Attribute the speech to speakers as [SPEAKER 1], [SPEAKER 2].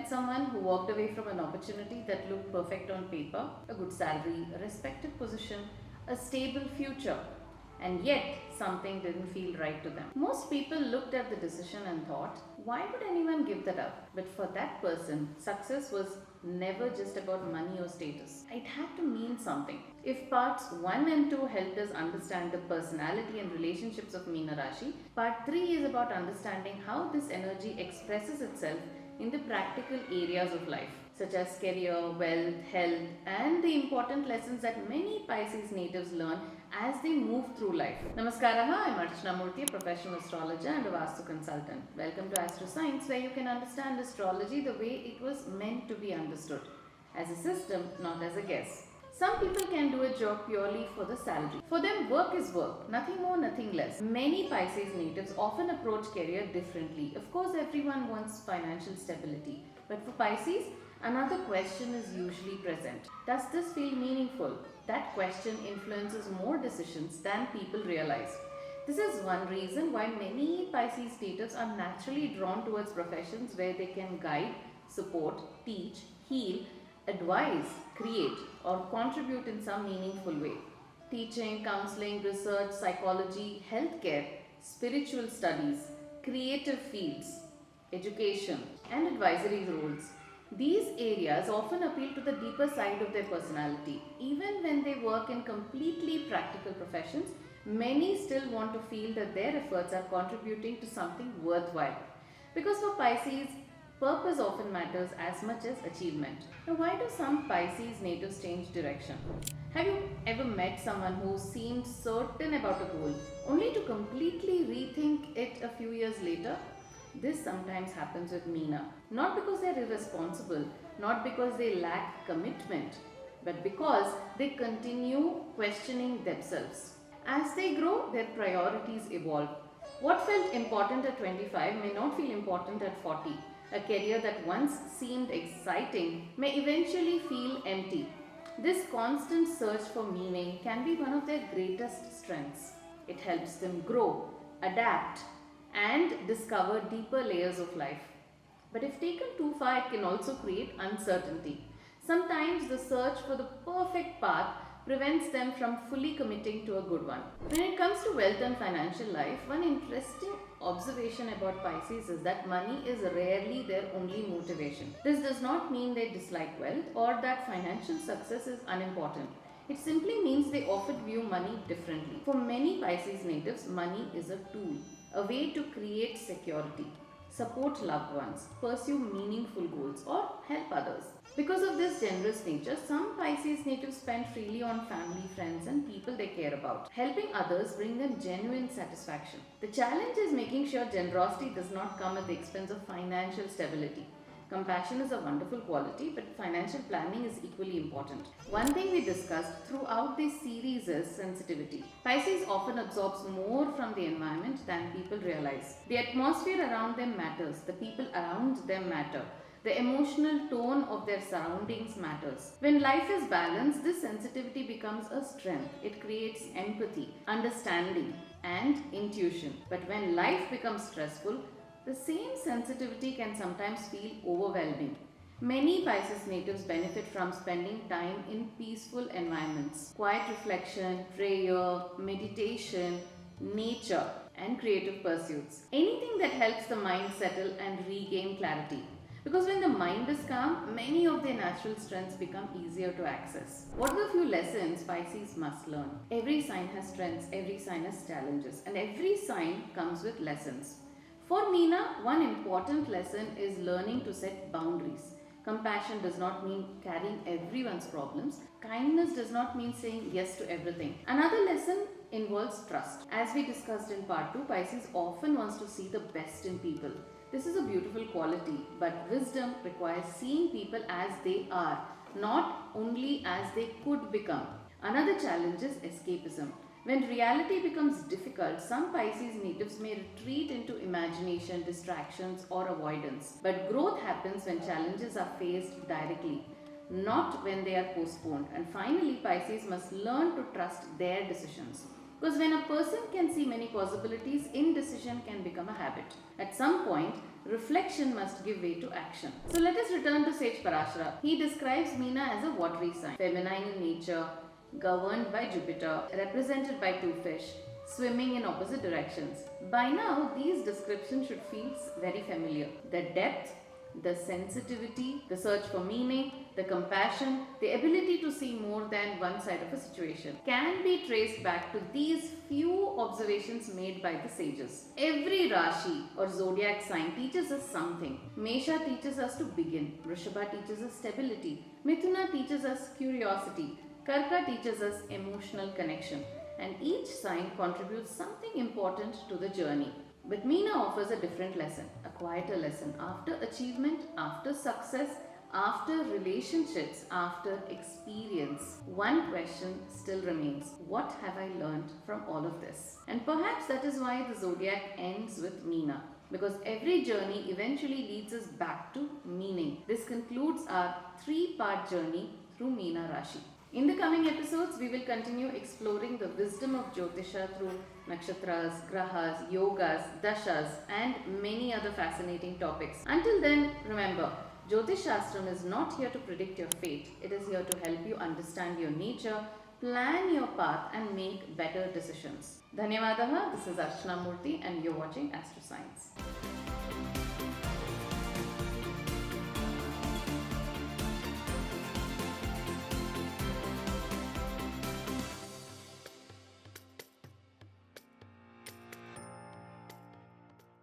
[SPEAKER 1] met someone who walked away from an opportunity that looked perfect on paper, a good salary, a respected position, a stable future, and yet something didn't feel right to them. Most people looked at the decision and thought, why would anyone give that up? But for that person, success was never just about money or status. It had to mean something. If parts 1 and 2 helped us understand the personality and relationships of Meena Rashi, part 3 is about understanding how this energy expresses itself in the practical areas of life, such as career, wealth, health, and the important lessons that many Pisces natives learn as they move through life. Namaskaraha, I'm Archna, Murthy, a professional astrologer and a Vastu consultant. Welcome to Astro Science, where you can understand astrology the way it was meant to be understood, as a system, not as a guess. Some people can do a job purely for the salary. For them, work is work, nothing more, nothing less. Many Pisces natives often approach career differently. Of course, everyone wants financial stability. But for Pisces, another question is usually present. Does this feel meaningful? That question influences more decisions than people realize. This is one reason why many Pisces natives are naturally drawn towards professions where they can guide, support, teach, heal, advise, create, or contribute in some meaningful way. Teaching, counseling, research, psychology, healthcare, spiritual studies, creative fields, education, and advisory roles. These areas often appeal to the deeper side of their personality. Even when they work in completely practical professions, many still want to feel that their efforts are contributing to something worthwhile. Because for Pisces, purpose often matters as much as achievement. Now, why do some Pisces natives change direction? Have you ever met someone who seemed certain about a goal only to completely rethink it a few years later? This sometimes happens with Meena. Not because they are irresponsible, not because they lack commitment, but because they continue questioning themselves. As they grow, their priorities evolve. What felt important at 25 may not feel important at 40. A career that once seemed exciting may eventually feel empty. This constant search for meaning can be one of their greatest strengths. It helps them grow, adapt, and discover deeper layers of life. But if taken too far, it can also create uncertainty. Sometimes the search for the perfect path prevents them from fully committing to a good one. When it comes to wealth and financial life, one interesting observation about Pisces is that money is rarely their only motivation. This does not mean they dislike wealth or that financial success is unimportant. It simply means they often view money differently. For many Pisces natives, money is a tool, a way to create security, support loved ones, pursue meaningful goals, or help others. Because of this generous nature, some Pisces natives spend freely on family, friends, and people they care about. Helping others bring them genuine satisfaction. The challenge is making sure generosity does not come at the expense of financial stability. Compassion is a wonderful quality, but financial planning is equally important. One thing we discussed throughout this series is sensitivity. Pisces often absorbs more from the environment than people realize. The atmosphere around them matters. The people around them matter. The emotional tone of their surroundings matters. When life is balanced, this sensitivity becomes a strength. It creates empathy, understanding, and intuition. But when life becomes stressful, the same sensitivity can sometimes feel overwhelming. Many Pisces natives benefit from spending time in peaceful environments. Quiet reflection, prayer, meditation, nature, and creative pursuits. Anything that helps the mind settle and regain clarity. Because when the mind is calm, many of their natural strengths become easier to access. What are the few lessons Pisces must learn? Every sign has strengths, every sign has challenges, and every sign comes with lessons. For Meena, one important lesson is learning to set boundaries. Compassion does not mean carrying everyone's problems. Kindness does not mean saying yes to everything. Another lesson involves trust. As we discussed in part 2, Pisces often wants to see the best in people. This is a beautiful quality, but wisdom requires seeing people as they are, not only as they could become. Another challenge is escapism. When reality becomes difficult, some Pisces natives may retreat into imagination, distractions, or avoidance. But growth happens when challenges are faced directly, not when they are postponed. And finally, Pisces must learn to trust their decisions. Because when a person can see many possibilities, indecision can become a habit. At some point, reflection must give way to action. So let us return to Sage Parashara. He describes Meena as a watery sign, feminine in nature, governed by Jupiter, represented by two fish, swimming in opposite directions. By now, these descriptions should feel very familiar. The depth, the sensitivity, the search for meaning, the compassion, the ability to see more than one side of a situation can be traced back to these few observations made by the sages. Every Rashi or zodiac sign teaches us something. Mesha teaches us to begin, Vrishabha teaches us stability, Mithuna teaches us curiosity, Karka teaches us emotional connection, and each sign contributes something important to the journey. But Meena offers a different lesson, a quieter lesson. After achievement, after success, after relationships, after experience, one question still remains. What have I learned from all of this? And perhaps that is why the zodiac ends with Meena. Because every journey eventually leads us back to meaning. This concludes our 3-part journey through Meena Rashi. In the coming episodes, we will continue exploring the wisdom of Jyotisha through Nakshatras, Grahas, Yogas, Dashas, and many other fascinating topics. Until then, remember, Jyotish Shastram is not here to predict your fate. It is here to help you understand your nature, plan your path, and make better decisions. Dhanyavadaha. This is Archna Murthy, and you're watching Astro Science.